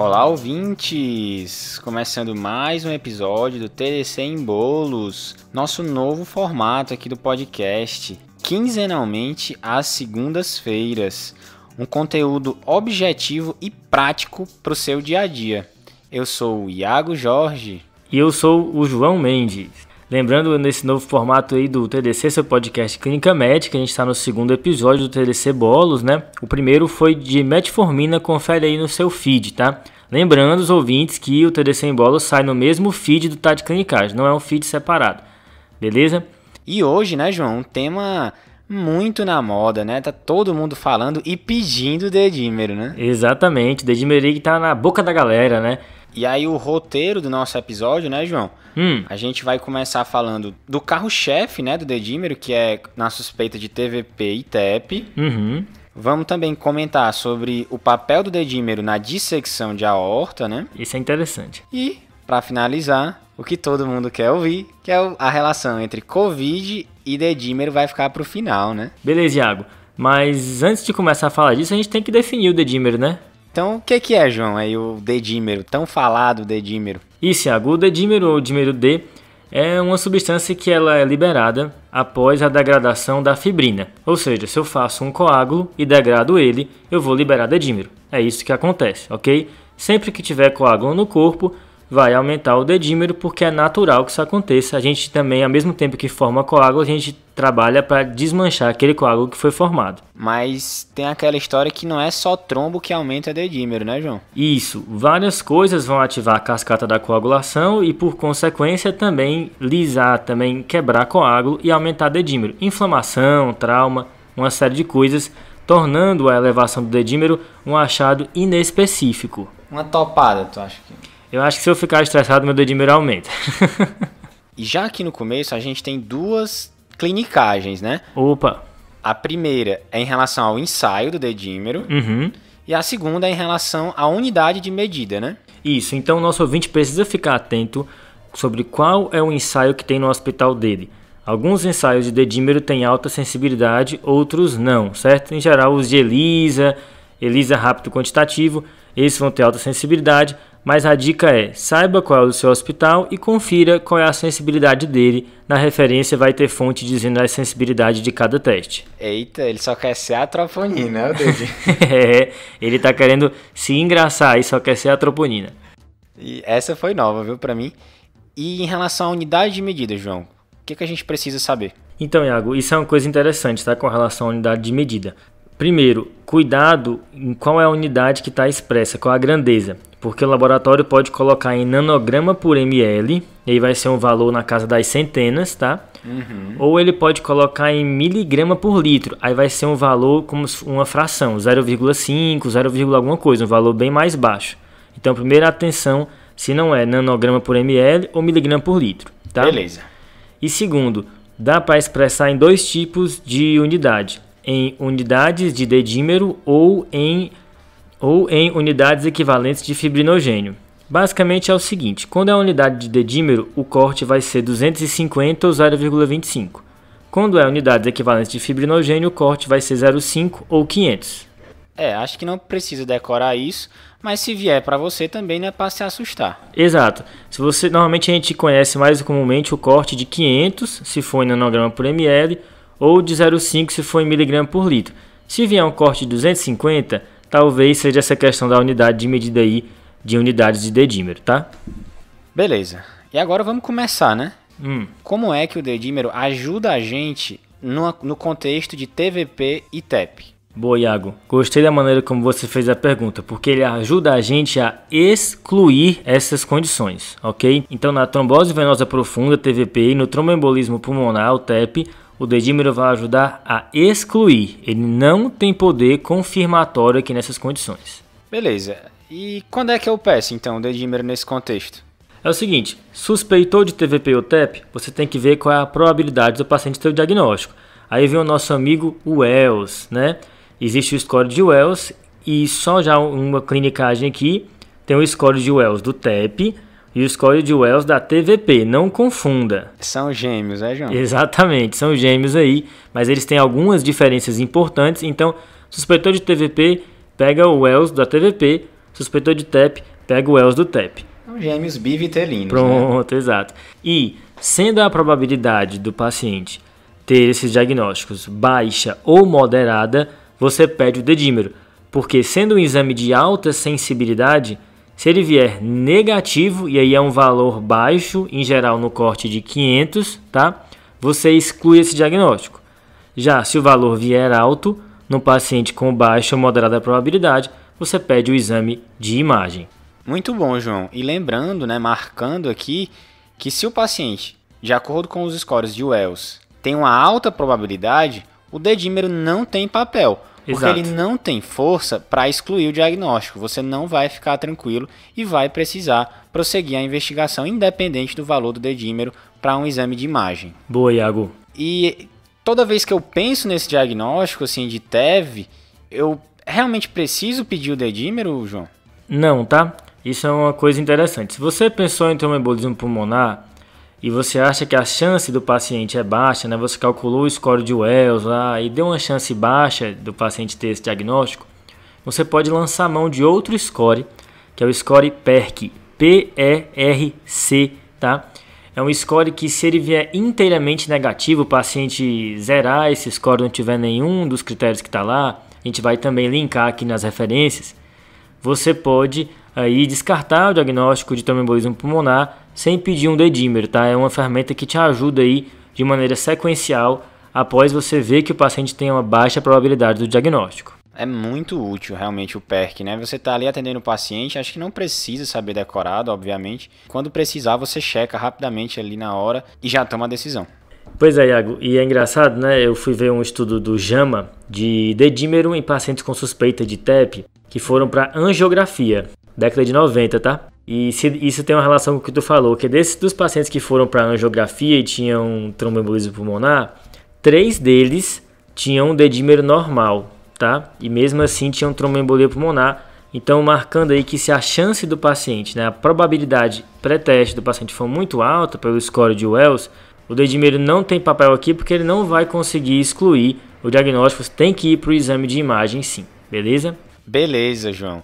Olá, ouvintes! Começando mais um episódio do TDC em Bolos, nosso novo formato aqui do podcast, quinzenalmente às segundas-feiras. Um conteúdo objetivo e prático para o seu dia a dia. Eu sou o Iago Jorge. E eu sou o João Mendes. Lembrando, nesse novo formato aí do TDC, seu podcast Clínica Médica, a gente está no segundo episódio do TDC Bolos, né? O primeiro foi de metformina, confere aí no seu feed, tá? Lembrando os ouvintes que o TDC em Bolos sai no mesmo feed do Tade Clinicagem, não é um feed separado, beleza? E hoje, né, João, um tema muito na moda, né? Tá todo mundo falando e pedindo dedímero, né? Exatamente, dedímero aí que tá na boca da galera, né? E aí o roteiro do nosso episódio, né, João? A gente vai começar falando do carro-chefe, né, do dedímero, que é na suspeita de TVP e TEP. Vamos também comentar sobre o papel do dedímero na dissecção de aorta, né? Isso é interessante. E, para finalizar, o que todo mundo quer ouvir, que é a relação entre Covid e dedímero vai ficar pro final, né? Beleza, Iago. Mas antes de começar a falar disso, a gente tem que definir o dedímero, né? Então, o que é, João, aí o dedímero, tão falado dedímero? Isso, Iago. O dedímero, ou dímero D, é uma substância que ela é liberada após a degradação da fibrina. Ou seja, se eu faço um coágulo e degrado ele, eu vou liberar dedímero. É isso que acontece, ok? Sempre que tiver coágulo no corpo, vai aumentar o dedímero, porque é natural que isso aconteça. A gente também, ao mesmo tempo que forma coágulo, a gente trabalha para desmanchar aquele coágulo que foi formado. Mas tem aquela história que não é só trombo que aumenta dedímero, né, João? Isso, várias coisas vão ativar a cascata da coagulação e, por consequência, também lisar, também quebrar coágulo e aumentar dedímero. Inflamação, trauma, uma série de coisas, tornando a elevação do dedímero um achado inespecífico. Uma topada, tu acha que... Eu acho que se eu ficar estressado, meu dedímero aumenta. E já aqui no começo, a gente tem duas clinicagens, né? Opa! A primeira é em relação ao ensaio do dedímero. E a segunda é em relação à unidade de medida, né? Isso, então o nosso ouvinte precisa ficar atento sobre qual é o ensaio que tem no hospital dele. Alguns ensaios de dedímero têm alta sensibilidade, outros não, certo? Em geral, os de ELISA rápido quantitativo, esses vão ter alta sensibilidade. Mas a dica é, saiba qual é o seu hospital e confira qual é a sensibilidade dele. Na referência vai ter fonte dizendo a sensibilidade de cada teste. Eita, ele só quer ser a troponina, né, o dedinho? Ele tá querendo se engraçar e só quer ser a troponina. E essa foi nova, viu, pra mim. E em relação à unidade de medida, João, o que a gente precisa saber? Então, Iago, isso é uma coisa interessante, tá, com relação à unidade de medida. Primeiro, cuidado em qual é a unidade que está expressa, qual é a grandeza, porque o laboratório pode colocar em nanograma por ml, e aí vai ser um valor na casa das centenas, tá? Ou ele pode colocar em miligrama por litro, aí vai ser um valor como uma fração, 0,5, 0, alguma coisa, um valor bem mais baixo. Então, primeiro, atenção se não é nanograma por ml ou miligrama por litro, tá? Beleza. E segundo, dá para expressar em dois tipos de unidade. Em unidades de dedímero ou em unidades equivalentes de fibrinogênio. Basicamente é o seguinte, quando é a unidade de dedímero, o corte vai ser 250 ou 0,25. Quando é unidades equivalentes de fibrinogênio, o corte vai ser 0,5 ou 500. Acho que não precisa decorar isso, mas se vier para você também não é para se assustar. Exato. Normalmente a gente conhece mais comumente o corte de 500, se for em nanograma por ml, ou de 0,5 se for em miligrama por litro. Se vier um corte de 250, talvez seja essa questão da unidade de medida aí de unidades de dedímero, tá? Beleza. E agora vamos começar, né? Como é que o dedímero ajuda a gente no contexto de TVP e TEP? Boa, Iago. Gostei da maneira como você fez a pergunta, porque ele ajuda a gente a excluir essas condições, ok? Então, na trombose venosa profunda, TVP, e no tromboembolismo pulmonar, o TEP, o dedímero vai ajudar a excluir. Ele não tem poder confirmatório aqui nessas condições. Beleza. E quando é que eu peço, então, o dedímero nesse contexto? É o seguinte, suspeitou de TVP ou TEP, você tem que ver qual é a probabilidade do paciente ter o diagnóstico. Aí vem o nosso amigo Wells, né? Existe o score de Wells e só já uma clinicagem aqui tem o score de Wells do TEP e o score de Wells da TVP, não confunda. São gêmeos, João? Exatamente, são gêmeos aí, mas eles têm algumas diferenças importantes, então suspeitou de TVP, pega o Wells da TVP, suspeitou de TEP, pega o Wells do TEP. São gêmeos bivitelinos, Pronto, exato. E, sendo a probabilidade do paciente ter esses diagnósticos baixa ou moderada, você pede o dedímero. Porque, sendo um exame de alta sensibilidade, se ele vier negativo, e aí é um valor baixo, em geral no corte de 500, tá? Você exclui esse diagnóstico. Já se o valor vier alto, no paciente com baixa ou moderada probabilidade, você pede o exame de imagem. Muito bom, João. E lembrando, marcando aqui, que se o paciente, de acordo com os scores de Wells, tem uma alta probabilidade, o dedímero não tem papel. Porque ele não tem força para excluir o diagnóstico. Você não vai ficar tranquilo e vai precisar prosseguir a investigação independente do valor do dedímero para um exame de imagem. Boa, Iago. E toda vez que eu penso nesse diagnóstico assim, de TEV, eu realmente preciso pedir o dedímero, João? Não, tá? Isso é uma coisa interessante. Se você pensou em ter um embolismo pulmonar e você acha que a chance do paciente é baixa, você calculou o score de Wells lá e deu uma chance baixa do paciente ter esse diagnóstico, você pode lançar mão de outro score, que é o score PERC, P-E-R-C, tá? É um score que, se ele vier inteiramente negativo, o paciente zerar esse score, não tiver nenhum dos critérios que está lá, a gente vai também linkar aqui nas referências, você pode aí descartar o diagnóstico de tromboembolismo pulmonar sem pedir um dedímero, tá? É uma ferramenta que te ajuda aí de maneira sequencial após você ver que o paciente tem uma baixa probabilidade do diagnóstico. É muito útil realmente o PERC, Você está ali atendendo o paciente, acho que não precisa saber decorado, obviamente. Quando precisar, você checa rapidamente ali na hora e já toma a decisão. Pois é, Iago, e é engraçado, Eu fui ver um estudo do JAMA de dedímero em pacientes com suspeita de TEP que foram para angiografia, década de 90, tá? E isso tem uma relação com o que tu falou, que dos pacientes que foram para angiografia e tinham tromboembolismo pulmonar, 3 deles tinham um dedímero normal, tá? E mesmo assim tinham tromboembolia pulmonar. Então, marcando aí que se a chance do paciente, a probabilidade pré-teste do paciente for muito alta pelo score de Wells, o dedímero não tem papel aqui porque ele não vai conseguir excluir o diagnóstico, você tem que ir para o exame de imagem sim, beleza? Beleza, João.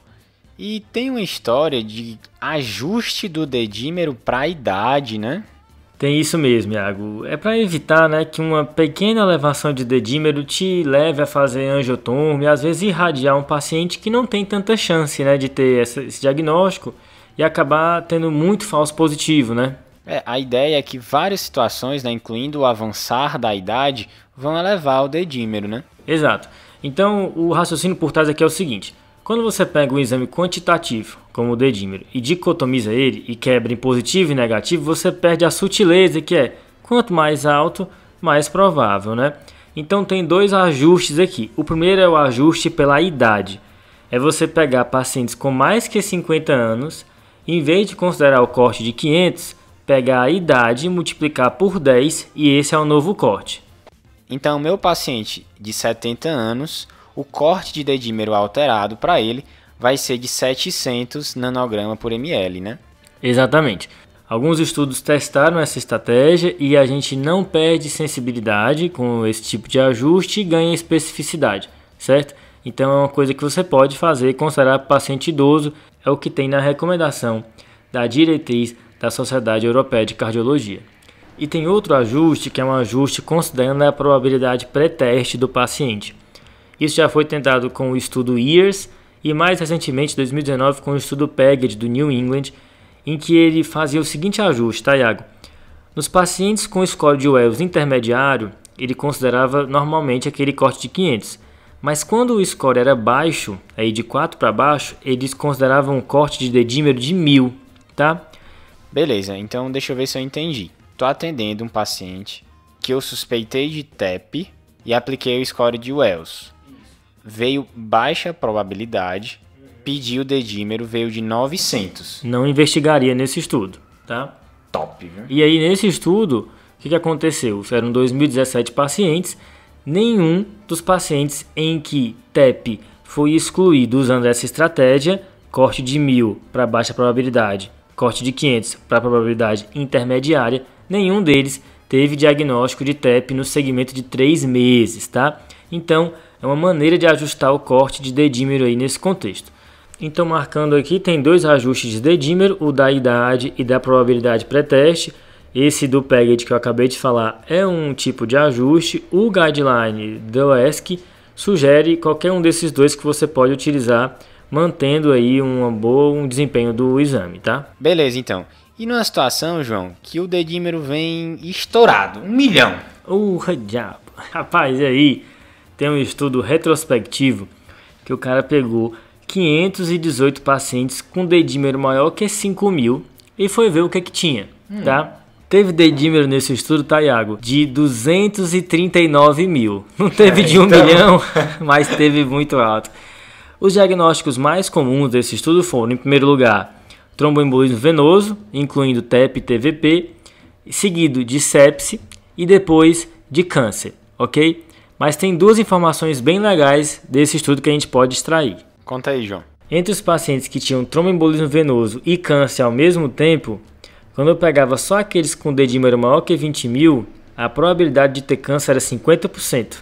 E tem uma história de ajuste do dedímero para a idade, Tem isso mesmo, Iago. É para evitar que uma pequena elevação de dedímero te leve a fazer angiotomo e às vezes irradiar um paciente que não tem tanta chance de ter esse diagnóstico e acabar tendo muito falso positivo, A ideia é que várias situações, incluindo o avançar da idade, vão elevar o dedímero, Exato. Então, o raciocínio por trás aqui é o seguinte. Quando você pega um exame quantitativo, como o dedímero, e dicotomiza ele e quebra em positivo e negativo, você perde a sutileza que é, quanto mais alto, mais provável, Então tem 2 ajustes aqui. O primeiro é o ajuste pela idade. É você pegar pacientes com mais que 50 anos, em vez de considerar o corte de 500, pegar a idade e multiplicar por 10 e esse é o novo corte. Então, meu paciente de 70 anos, o corte de dedímero alterado para ele vai ser de 700 nanograma por ml, Exatamente. Alguns estudos testaram essa estratégia e a gente não perde sensibilidade com esse tipo de ajuste e ganha especificidade, certo? Então é uma coisa que você pode fazer, considerar paciente idoso, é o que tem na recomendação da diretriz da Sociedade Europeia de Cardiologia. E tem outro ajuste, que é um ajuste considerando a probabilidade pré-teste do paciente. Isso já foi tentado com o estudo YEARS e mais recentemente, em 2019, com o estudo PEGAD do New England, em que ele fazia o seguinte ajuste, tá, Iago? Nos pacientes com score de Wells intermediário, ele considerava normalmente aquele corte de 500. Mas quando o score era baixo, aí de 4 para baixo, eles consideravam um corte de dedímero de 1000, tá? Beleza, então deixa eu ver se eu entendi. Estou atendendo um paciente que eu suspeitei de TEP e apliquei o score de Wells. Veio baixa probabilidade, pedi o dedímero, veio de 900. Não investigaria nesse estudo, tá? Top, viu? E aí nesse estudo, o que aconteceu? Eram 2017 pacientes, nenhum dos pacientes em que TEP foi excluído usando essa estratégia, corte de 1000 para baixa probabilidade, corte de 500 para probabilidade intermediária, nenhum deles teve diagnóstico de TEP no segmento de 3 meses, tá? Então, é uma maneira de ajustar o corte de dedímero aí nesse contexto. Então, marcando aqui, tem dois ajustes de dedímero, o da idade e da probabilidade pré-teste. Esse do Paget que eu acabei de falar é um tipo de ajuste. O guideline do OESC sugere qualquer um desses dois que você pode utilizar, mantendo aí um desempenho do exame, tá? Beleza, então. E numa situação, João, que o dedímero vem estourado, 1 milhão. Diabo. Rapaz, e aí tem um estudo retrospectivo que o cara pegou 518 pacientes com dedímero maior que 5.000 e foi ver o que tinha, tá? Teve dedímero nesse estudo, tá, Iago? De 239 mil. Não teve de 1 milhão, mas teve muito alto. Os diagnósticos mais comuns desse estudo foram, em primeiro lugar, tromboembolismo venoso, incluindo TEP e TVP, seguido de sepse e depois de câncer, ok? Mas tem duas informações bem legais desse estudo que a gente pode extrair. Conta aí, João. Entre os pacientes que tinham tromboembolismo venoso e câncer ao mesmo tempo, quando eu pegava só aqueles com dedímero maior que 20 mil, a probabilidade de ter câncer era 50%.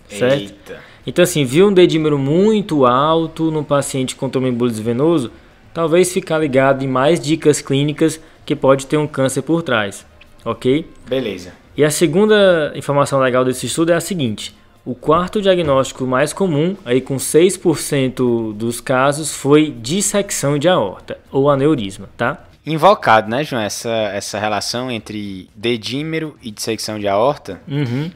Certo? Eita. Então, assim, viu um dedímero muito alto no paciente com tromboembolismo venoso, talvez ficar ligado em mais dicas clínicas que pode ter um câncer por trás. Ok? Beleza. E a segunda informação legal desse estudo é a seguinte. O quarto diagnóstico mais comum, aí com 6% dos casos, foi dissecção de aorta ou aneurisma, tá? Invocado, né, João, essa relação entre dedímero e dissecção de aorta,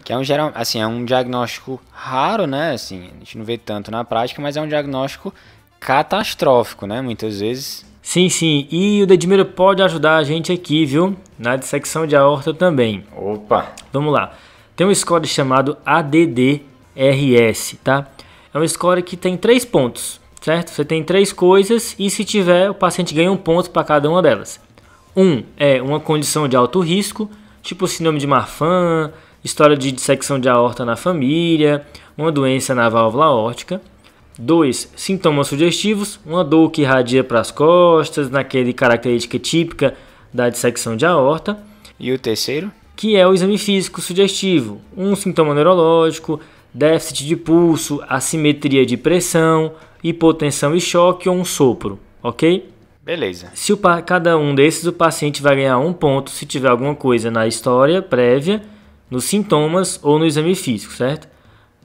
que é um diagnóstico raro, né, assim, a gente não vê tanto na prática, mas é um diagnóstico catastrófico, né, muitas vezes. Sim, e o dedímero pode ajudar a gente aqui, viu, na dissecção de aorta também. Opa! Vamos lá, tem um score chamado ADDRS, tá? É um score que tem 3 pontos. Certo? Você tem 3 coisas e se tiver, o paciente ganha 1 ponto para cada uma delas. 1 é uma condição de alto risco, tipo síndrome de Marfan, história de dissecção de aorta na família, uma doença na válvula aórtica. 2, sintomas sugestivos, uma dor que irradia para as costas, naquele característica típica da dissecção de aorta. E o terceiro? Que é o exame físico sugestivo, um sintoma neurológico, déficit de pulso, assimetria de pressão, hipotensão e choque ou um sopro, ok? Beleza. Se cada um desses o paciente vai ganhar 1 ponto se tiver alguma coisa na história prévia, nos sintomas ou no exame físico, certo?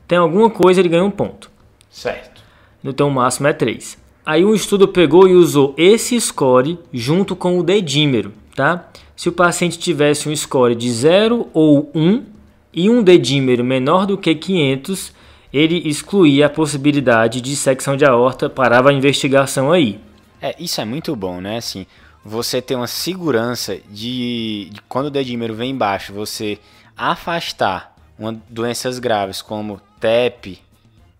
Tem alguma coisa, ele ganha 1 ponto. Certo. Então o máximo é 3. Aí um estudo pegou e usou esse score junto com o dedímero, tá? Se o paciente tivesse um score de 0 ou 1 e um dedímero menor do que 500, ele excluía a possibilidade de dissecção de aorta, parava a investigação aí. Isso é muito bom, né? Assim, você ter uma segurança de quando o dedímero vem embaixo, você afastar doenças graves como TEP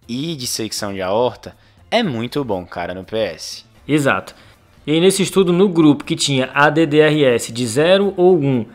e dissecção de aorta, é muito bom, cara, no PS. Exato. E aí, nesse estudo, no grupo que tinha ADDRS de 0 ou 1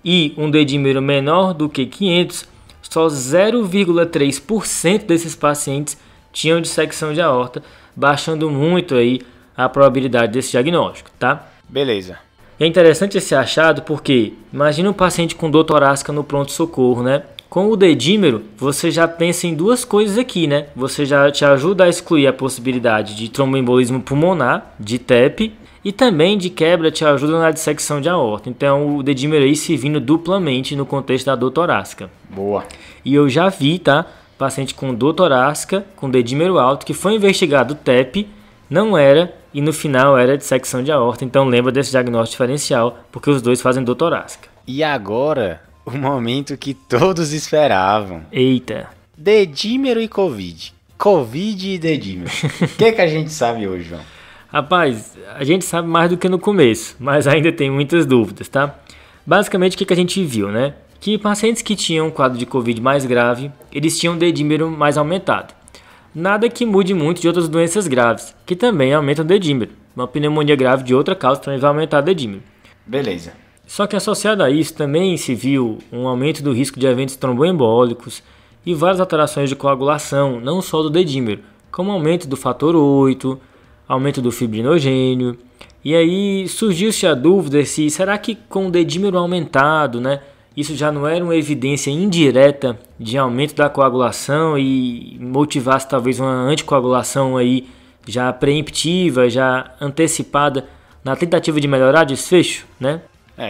e um dedímero menor do que 500, só 0,3% desses pacientes tinham dissecção de aorta, baixando muito aí a probabilidade desse diagnóstico, tá? Beleza. E é interessante esse achado porque imagina um paciente com dor torácica no pronto-socorro, né? Com o dedímero, você já pensa em 2 coisas aqui, né? Você já te ajuda a excluir a possibilidade de tromboembolismo pulmonar, de TEP, e também de quebra te ajuda na dissecção de aorta. Então o dedímero aí servindo duplamente no contexto da dor torácica. Boa. E eu já vi, tá? Paciente com dor torácica, com dedímero alto, que foi investigado TEP, não era, e no final era dissecção de aorta. Então lembra desse diagnóstico diferencial, porque os dois fazem dor torácica. E agora, o momento que todos esperavam. Eita. Dedímero e Covid. Covid e dedímero. O que a gente sabe hoje, João? Rapaz, a gente sabe mais do que no começo, mas ainda tem muitas dúvidas, tá? Basicamente, o que a gente viu, né? Que pacientes que tinham um quadro de Covid mais grave, eles tinham dedímero mais aumentado. Nada que mude muito de outras doenças graves, que também aumentam o dedímero. Uma pneumonia grave de outra causa também vai aumentar o dedímero. Beleza. Só que associado a isso também se viu um aumento do risco de eventos tromboembólicos e várias alterações de coagulação, não só do dedímero, como aumento do fator 8, aumento do fibrinogênio. E aí surgiu-se a dúvida se será que com o dedímero aumentado, né, isso já não era uma evidência indireta de aumento da coagulação e motivasse talvez uma anticoagulação aí já preemptiva, já antecipada, na tentativa de melhorar desfecho, né?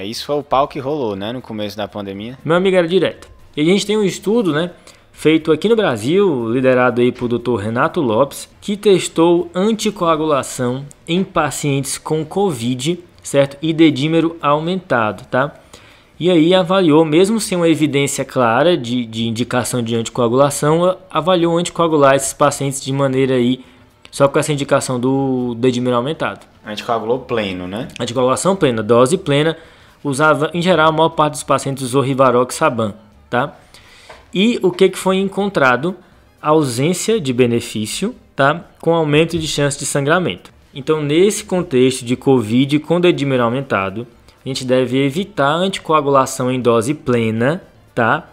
Isso foi o pau que rolou, né, no começo da pandemia. Meu amigo, era direto. E a gente tem um estudo, né, feito aqui no Brasil, liderado aí por Dr. Renato Lopes, que testou anticoagulação em pacientes com Covid, certo? E dedímero aumentado, tá? E aí avaliou, mesmo sem uma evidência clara de indicação de anticoagulação, avaliou anticoagular esses pacientes de maneira aí, só com essa indicação do dedímero aumentado. Anticoagulou pleno, né? Anticoagulação plena, dose plena, usava, em geral, a maior parte dos pacientes usou Rivaroxaban, tá? E o que foi encontrado? Ausência de benefício, tá? Com aumento de chance de sangramento. Então, nesse contexto de Covid com dedímero aumentado, a gente deve evitar a anticoagulação em dose plena, tá?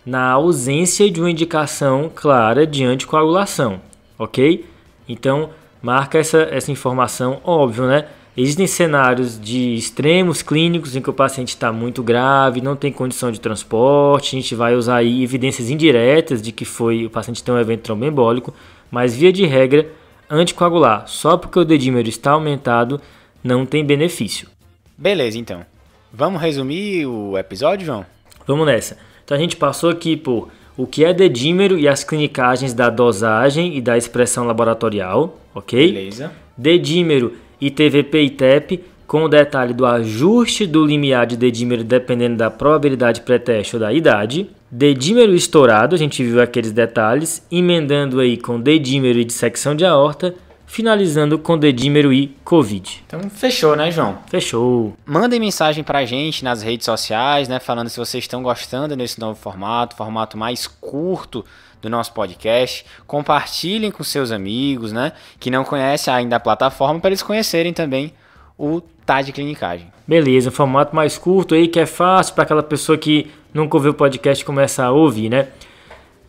Na ausência de uma indicação clara de anticoagulação, ok? Então, marca essa informação, óbvio, né? Existem cenários de extremos clínicos em que o paciente está muito grave, não tem condição de transporte, a gente vai usar aí evidências indiretas de que o paciente tem um evento tromboembólico, mas via de regra, anticoagular, só porque o dedímero está aumentado, não tem benefício. Beleza, então. Vamos resumir o episódio, João? Vamos nessa. Então a gente passou aqui por o que é dedímero e as clinicagens da dosagem e da expressão laboratorial, ok? Beleza. Dedímero e TVP e TEP, com o detalhe do ajuste do limiar de dedímero dependendo da probabilidade pré-teste ou da idade. Dedímero estourado, a gente viu aqueles detalhes, emendando aí com dedímero e dissecção de aorta, finalizando com dedímero e Covid. Então fechou, né, João? Fechou. Mandem mensagem pra gente nas redes sociais, né, falando se vocês estão gostando desse novo formato mais curto do nosso podcast. Compartilhem com seus amigos, né, que não conhecem ainda a plataforma, para eles conhecerem também o Tá de Clinicagem. Beleza, um formato mais curto aí que é fácil para aquela pessoa que nunca ouviu o podcast começar a ouvir, né?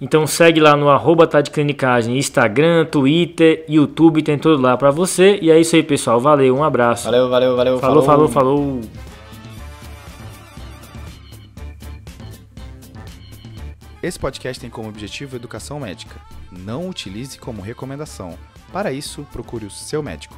Então segue lá no @tadeclinicagem, Instagram, Twitter, YouTube, tem tudo lá pra você. E é isso aí, pessoal. Valeu, um abraço. Valeu. Falou. Esse podcast tem como objetivo educação médica. Não utilize como recomendação. Para isso, procure o seu médico.